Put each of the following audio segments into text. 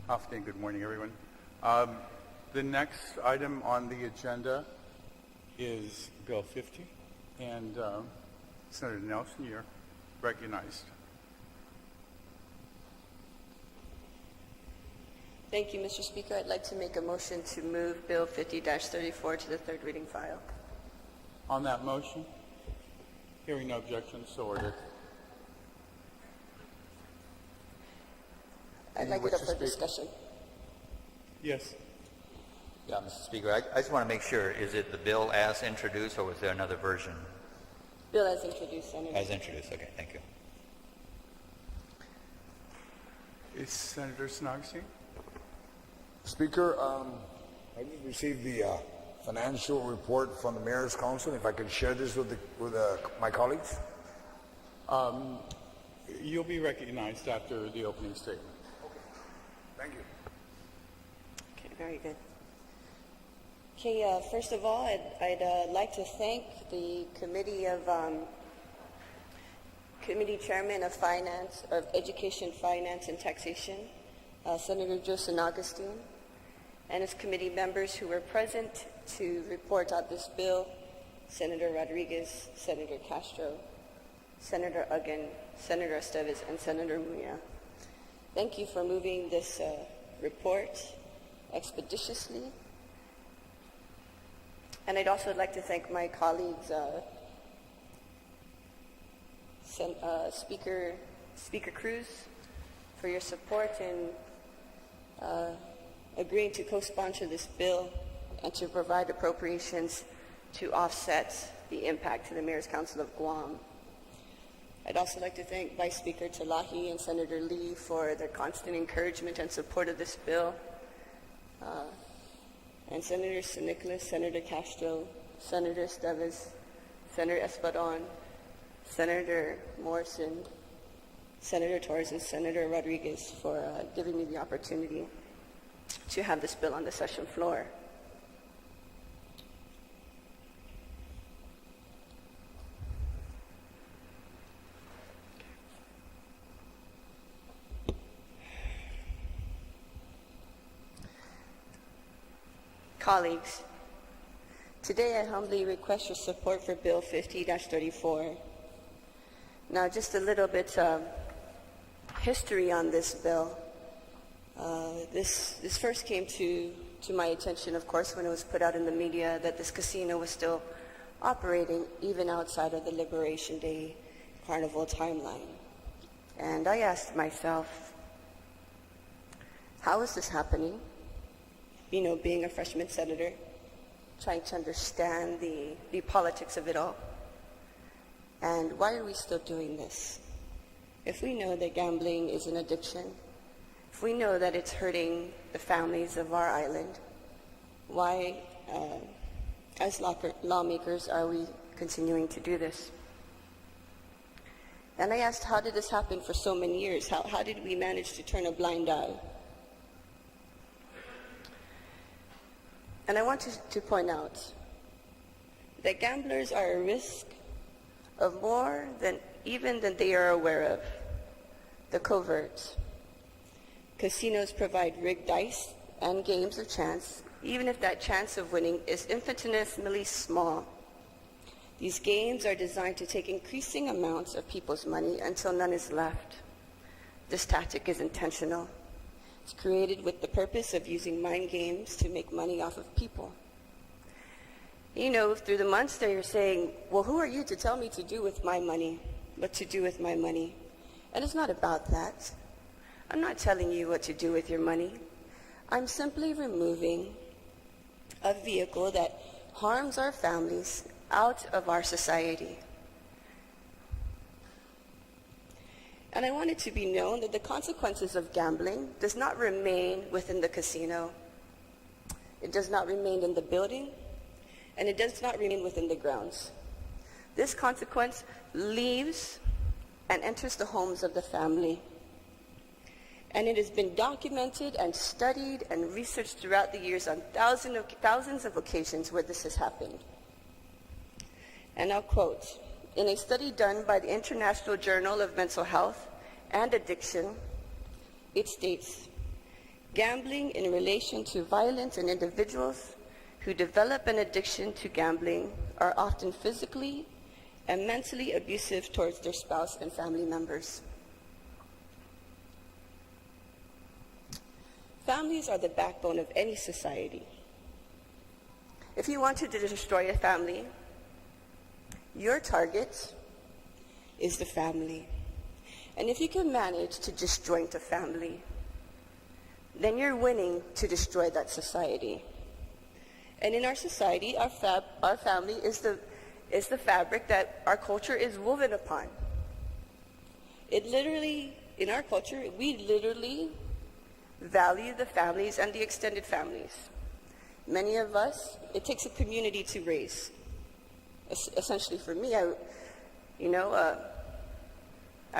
Afternoon, good morning, everyone. The next item on the agenda is Bill 50, and Senator Nelson, you're recognized. Thank you, Mr. Speaker. I'd like to make a motion to move Bill 50-34 to the third reading file. On that motion, hearing no objections, so ordered. I'd like it up for discussion. Yes. Yeah, Mr. Speaker, I just want to make sure, is it the bill as introduced or was there another version? Bill as introduced, Senator. As introduced, okay, thank you. Is Senator Snogstein? Speaker, I just received the financial report from the Mayor's Council. If I could share this with my colleagues. You'll be recognized after the opening statement. Thank you. Okay, very good. Okay, first of all, I'd like to thank the Committee Chairman of Finance, of Education, Finance, and Taxation, Senator Joseph Augustine, and his committee members who were present to report on this bill, Senator Rodriguez, Senator Castro, Senator Uggan, Senator Estevez, and Senator Muya. Thank you for moving this report expeditiously. And I'd also like to thank my colleagues, Speaker Cruz, for your support in agreeing to co-sponsor this bill and to provide appropriations to offset the impact to the Mayor's Council of Guam. I'd also like to thank Vice Speaker Talahi and Senator Lee for their constant encouragement and support of this bill. And Senator San Nicolas, Senator Castro, Senator Estevez, Senator Espadon, Senator Morrison, Senator Torres, and Senator Rodriguez for giving me the opportunity to have this bill on the session floor. Colleagues, today I humbly request your support for Bill 50-34. Now, just a little bit of history on this bill. This first came to my attention, of course, when it was put out in the media that this casino was still operating even outside of the Liberation Day Carnival timeline. And I asked myself, how is this happening? You know, being a freshman senator, trying to understand the politics of it all. And why are we still doing this? If we know that gambling is an addiction, if we know that it's hurting the families of our island, why, as lawmakers, are we continuing to do this? And I asked, how did this happen for so many years? How did we manage to turn a blind eye? And I want to point out that gamblers are at risk of more than they are aware of. The covert. Casinos provide rigged dice and games of chance, even if that chance of winning is infinitesimally small. These games are designed to take increasing amounts of people's money until none is left. This tactic is intentional. It's created with the purpose of using mind games to make money off of people. You know, through the months they're saying, well, who are you to tell me to do with my money, what to do with my money? And it's not about that. I'm not telling you what to do with your money. I'm simply removing a vehicle that harms our families out of our society. And I want it to be known that the consequences of gambling does not remain within the casino. It does not remain in the building, and it does not remain within the grounds. This consequence leaves and enters the homes of the family. And it has been documented and studied and researched throughout the years on thousands of occasions where this has happened. And I'll quote, in a study done by the International Journal of Mental Health and Addiction, it states, Gambling in relation to violence and individuals who develop an addiction to gambling are often physically and mentally abusive towards their spouse and family members. Families are the backbone of any society. If you want to destroy a family, your target is the family. And if you can manage to disjoint a family, then you're winning to destroy that society. And in our society, our family is the fabric that our culture is woven upon. In our culture, we literally value the families and the extended families. Many of us, it takes a community to raise. Essentially for me, I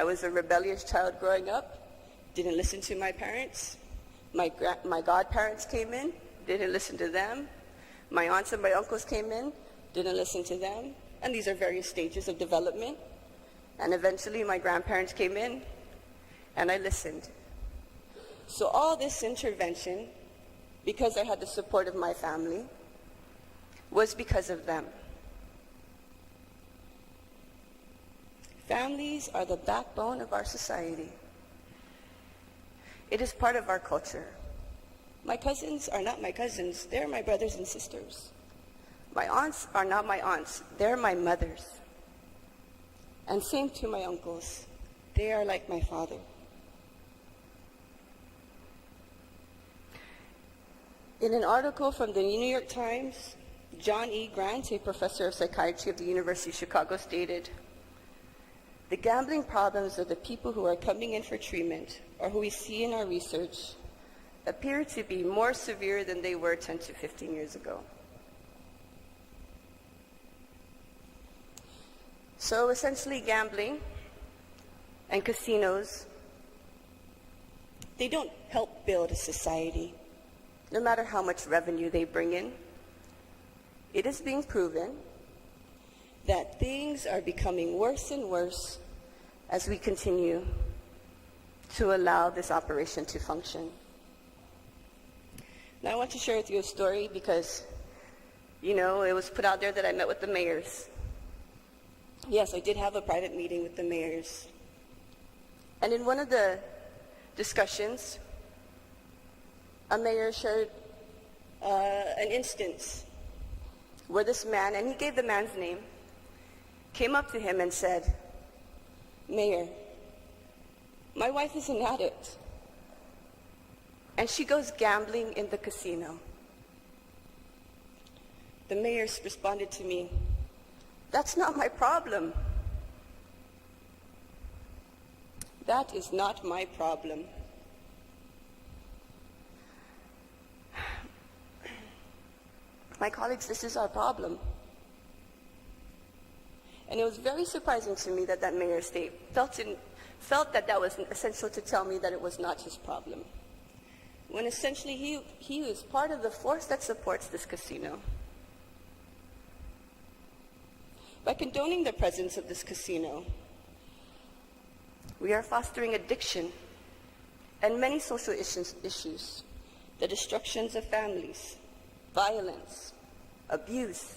was a rebellious child growing up, didn't listen to my parents. My godparents came in, didn't listen to them. My aunts and my uncles came in, didn't listen to them. And these are various stages of development. And eventually my grandparents came in, and I listened. So all this intervention, because I had the support of my family, was because of them. Families are the backbone of our society. It is part of our culture. My cousins are not my cousins, they're my brothers and sisters. My aunts are not my aunts, they're my mothers. And same to my uncles, they are like my father. In an article from the New York Times, John E. Grant, a professor of psychiatry of the University of Chicago, stated, "The gambling problems of the people who are coming in for treatment, or who we see in our research, appear to be more severe than they were 10 to 15 years ago." So essentially, gambling and casinos, they don't help build a society, no matter how much revenue they bring in. It is being proven that things are becoming worse and worse as we continue to allow this operation to function. Now I want to share with you a story because, it was put out there that I met with the mayors. Yes, I did have a private meeting with the mayors. And in one of the discussions, a mayor shared an instance where this man, and he gave the man's name, came up to him and said, "Mayor, my wife is an addict, and she goes gambling in the casino." The mayor responded to me, "That's not my problem. That is not my problem." My colleagues, this is our problem. And it was very surprising to me that mayor felt that was essential to tell me that it was not his problem, when essentially he was part of the force that supports this casino. By condoning the presence of this casino, we are fostering addiction and many social issues, the destructions of families, violence, abuse.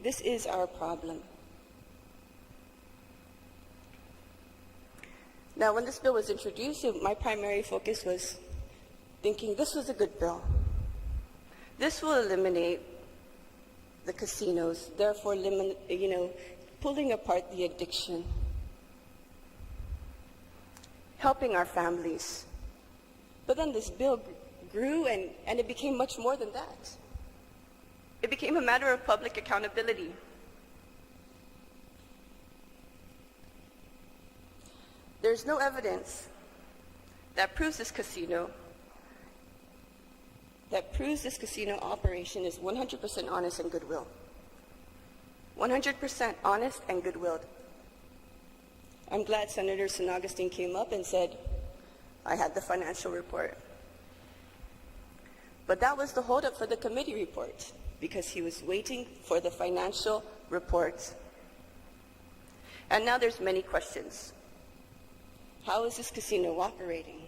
This is our problem. Now, when this bill was introduced, my primary focus was thinking this was a good bill. This will eliminate the casinos, therefore, pulling apart the addiction, helping our families. But then this bill grew and it became much more than that. It became a matter of public accountability. There's no evidence that proves this casino operation is 100% honest and goodwill. 100% honest and goodwill. I'm glad Senator San Agustin came up and said, I had the financial report. But that was the holdup for the committee report, because he was waiting for the financial report. And now there's many questions. How is this casino operating?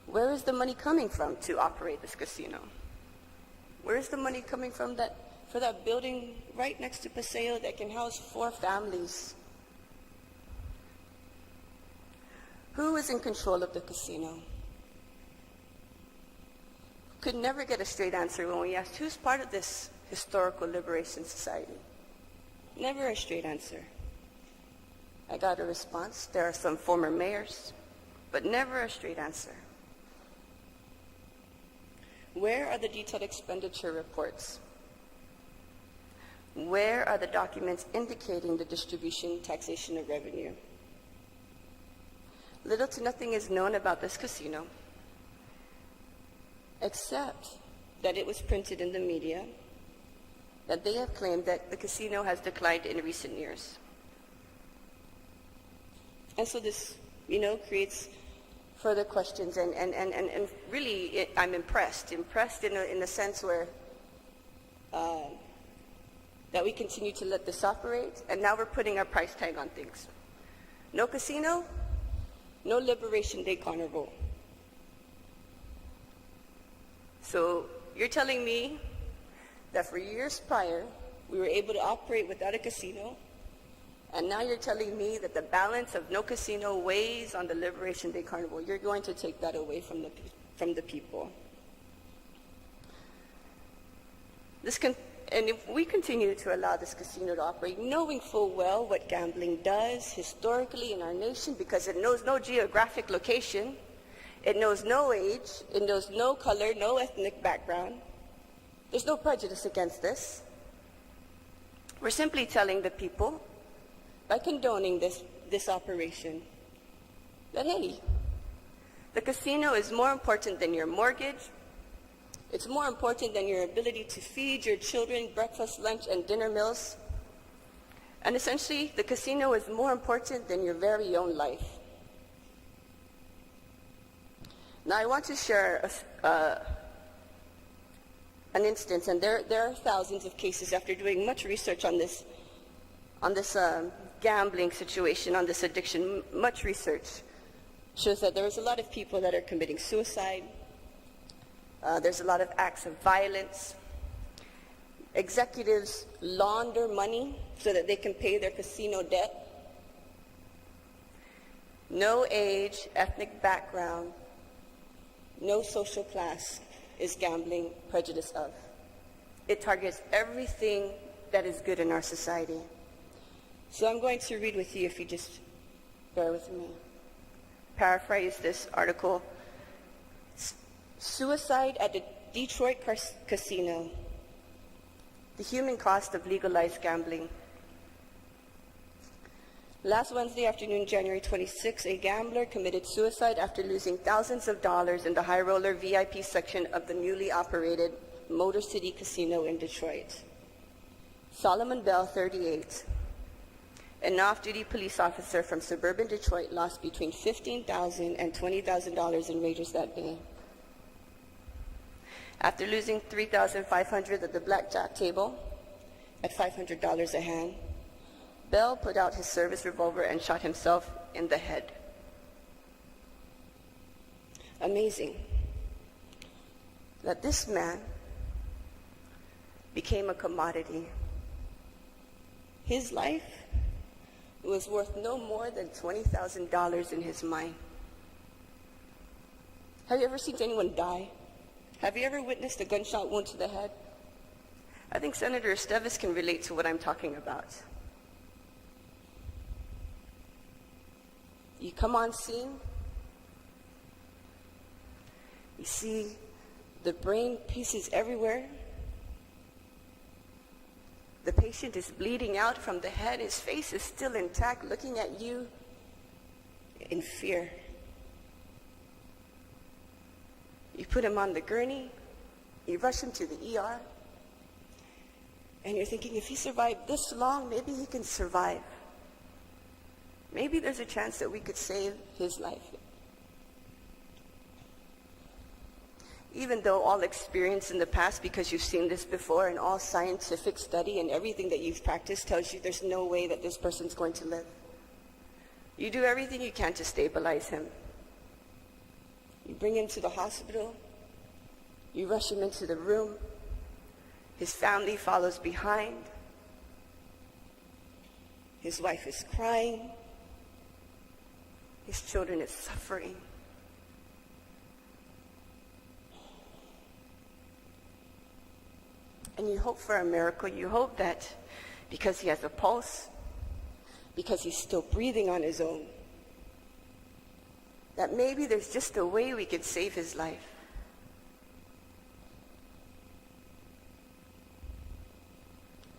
Where is the money coming from to operate this casino? Where is the money coming from for that building right next to Paseo that can house 4 families? Who is in control of the casino? Could never get a straight answer when we asked who's part of this historical liberation society. Never a straight answer. I got a response. There are some former mayors, but never a straight answer. Where are the detailed expenditure reports? Where are the documents indicating the distribution, taxation of revenue? Little to nothing is known about this casino, except that it was printed in the media that they have claimed that the casino has declined in recent years. And so this, creates further questions, and really I'm impressed in a sense where that we continue to let this operate, and now we're putting our price tag on things. No casino, no Liberation Day Carnival. So you're telling me that for years prior, we were able to operate without a casino, and now you're telling me that the balance of no casino weighs on the Liberation Day Carnival. You're going to take that away from the people. And if we continue to allow this casino to operate, knowing full well what gambling does historically in our nation, because it knows no geographic location, it knows no age, it knows no color, no ethnic background. There's no prejudice against this. We're simply telling the people, by condoning this operation, that, hey, the casino is more important than your mortgage. It's more important than your ability to feed your children breakfast, lunch, and dinner meals. And essentially, the casino is more important than your very own life. Now, I want to share an instance, and there are thousands of cases after doing much research on this gambling situation, on this addiction. Much research shows that there is a lot of people that are committing suicide. There's a lot of acts of violence. Executives launder money so that they can pay their casino debt. No age, ethnic background, no social class is gambling prejudice of. It targets everything that is good in our society. So I'm going to read with you, if you just bear with me. Paraphrase this article. Suicide at the Detroit casino. The human cost of legalized gambling. Last Wednesday afternoon, January 26, a gambler committed suicide after losing thousands of dollars in the high roller VIP section of the newly operated Motor City Casino in Detroit. Solomon Bell, 38, an off-duty police officer from suburban Detroit, lost between $15,000 and $20,000 in wagers that day. After losing $3,500 at the blackjack table at $500 a hand, Bell put out his service revolver and shot himself in the head. Amazing that this man became a commodity. His life was worth no more than $20,000 in his mind. Have you ever seen anyone die? Have you ever witnessed a gunshot wound to the head? I think Senator Esteves can relate to what I'm talking about. You come on scene, you see the brain pieces everywhere. The patient is bleeding out from the head. His face is still intact, looking at you in fear. You put him on the gurney, you rush him to the ER, and you're thinking, if he survived this long, maybe he can survive. Maybe there's a chance that we could save his life. Even though all experience in the past, because you've seen this before, and all scientific study and everything that you've practiced tells you there's no way that this person's going to live. You do everything you can to stabilize him. You bring him to the hospital. You rush him into the room. His family follows behind. His wife is crying. His children is suffering. And you hope for a miracle. You hope that because he has a pulse, because he's still breathing on his own, that maybe there's just a way we could save his life.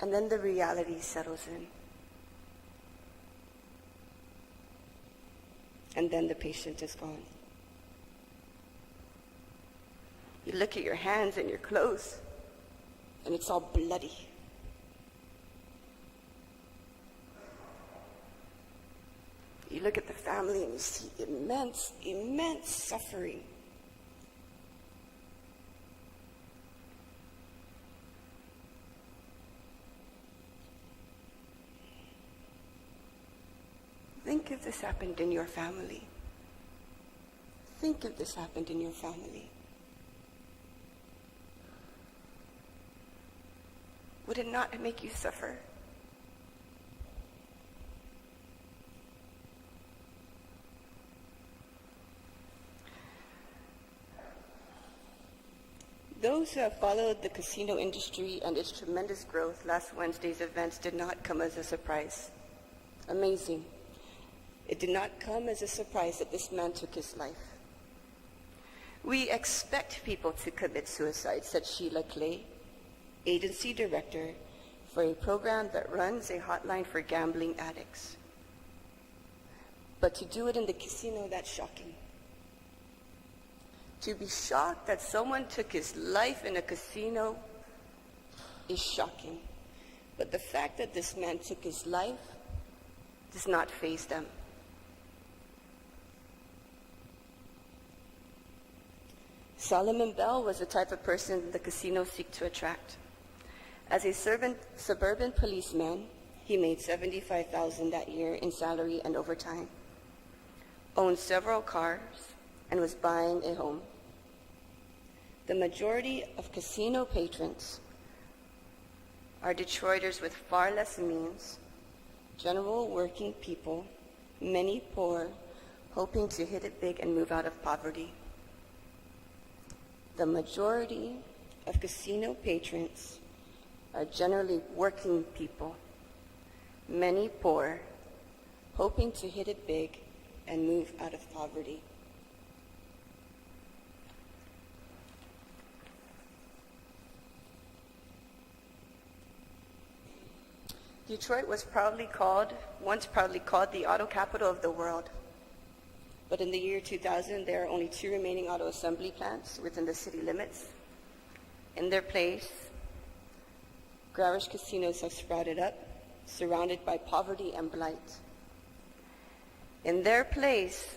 And then the reality settles in. And then the patient is gone. You look at your hands and your clothes, and it's all bloody. You look at the family and you see immense, immense suffering. Think if this happened in your family. Think if this happened in your family. Would it not make you suffer? Those who have followed the casino industry and its tremendous growth, last Wednesday's events did not come as a surprise. Amazing. It did not come as a surprise that this man took his life. We expect people to commit suicide, said Sheila Clay, agency director for a program that runs a hotline for gambling addicts. But to do it in the casino, that's shocking. To be shocked that someone took his life in a casino is shocking. But the fact that this man took his life does not faze them. Solomon Bell was the type of person the casinos seek to attract. As a suburban policeman, he made $75,000 that year in salary and overtime, owned several cars, and was buying a home. The majority of casino patrons are Detroiters with far less means, general working people, many poor, hoping to hit it big and move out of poverty. The majority of casino patrons are generally working people, many poor, hoping to hit it big and move out of poverty. Detroit was once proudly called the auto capital of the world. But in the year 2000, there are only 2 remaining auto assembly plants within the city limits. In their place, garish casinos have sprouted up, surrounded by poverty and blight. In their place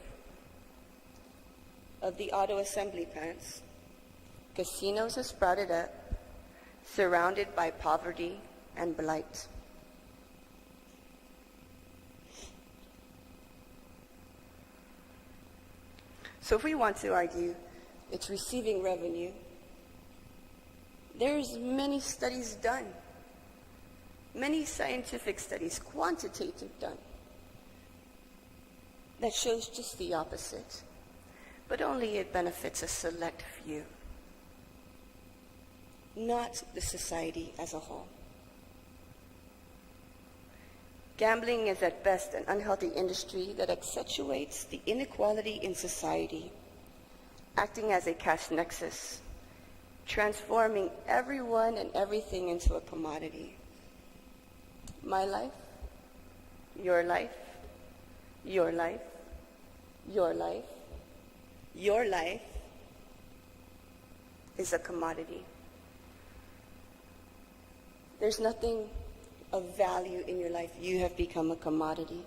of the auto assembly plants, casinos have sprouted up, surrounded by poverty and blight. So if we want to argue it's receiving revenue, there's many studies done, many scientific studies, quantitative done, that shows just the opposite, but only it benefits a select few, not the society as a whole. Gambling is at best an unhealthy industry that accentuates the inequality in society, acting as a cash nexus, transforming everyone and everything into a commodity. My life, your life, your life, your life, your life is a commodity. There's nothing of value in your life. You have become a commodity.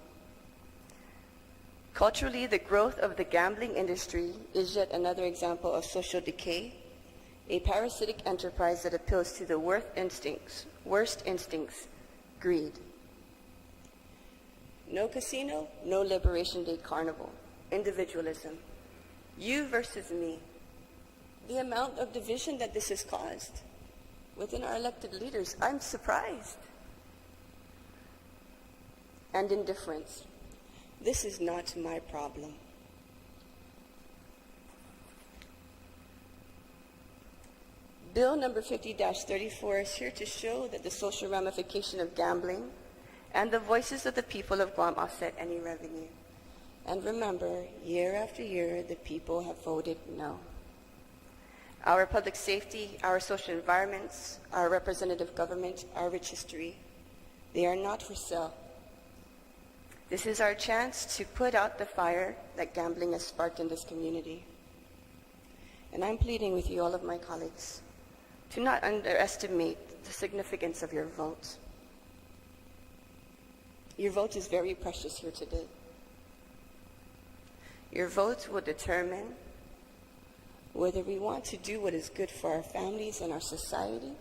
Culturally, the growth of the gambling industry is yet another example of social decay, a parasitic enterprise that appeals to the worst instincts, greed. No casino, no Liberation Day carnival. Individualism. You versus me. The amount of division that this has caused within our elected leaders, I'm surprised. And indifference. This is not my problem. Bill number 50-34 is here to show that the social ramification of gambling and the voices of the people of Guam offset any revenue. And remember, year after year, the people have voted no. Our public safety, our social environments, our representative government, our rich history, they are not for sale. This is our chance to put out the fire that gambling has sparked in this community. And I'm pleading with you, all of my colleagues, to not underestimate the significance of your vote. Your vote is very precious here today. Your vote will determine whether we want to do what is good for our families and our society,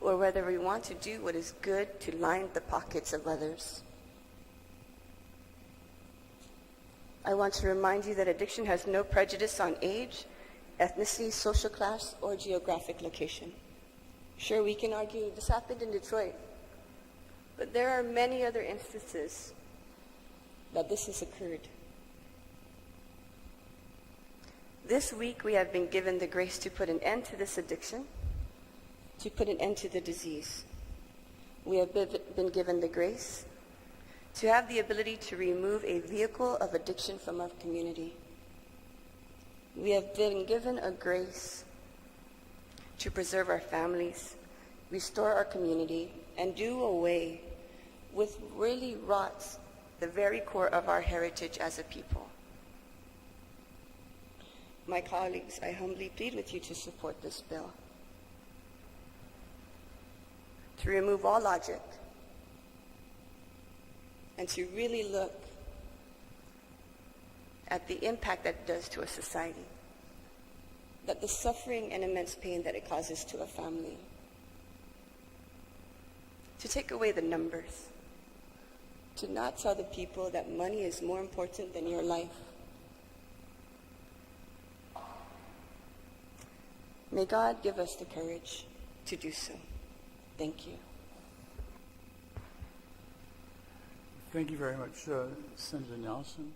or whether we want to do what is good to line the pockets of others. I want to remind you that addiction has no prejudice on age, ethnicity, social class, or geographic location. Sure, we can argue this happened in Detroit, but there are many other instances that this has occurred. This week, we have been given the grace to put an end to this addiction, to put an end to the disease. We have been given the grace to have the ability to remove a vehicle of addiction from our community. We have been given a grace to preserve our families, restore our community, and do away with really rots the very core of our heritage as a people. My colleagues, I humbly plead with you to support this bill, to remove all logic, and to really look at the impact that it does to a society, that the suffering and immense pain that it causes to a family, to take away the numbers, to not tell the people that money is more important than your life. May God give us the courage to do so. Thank you. Thank you very much, Senator Nelson.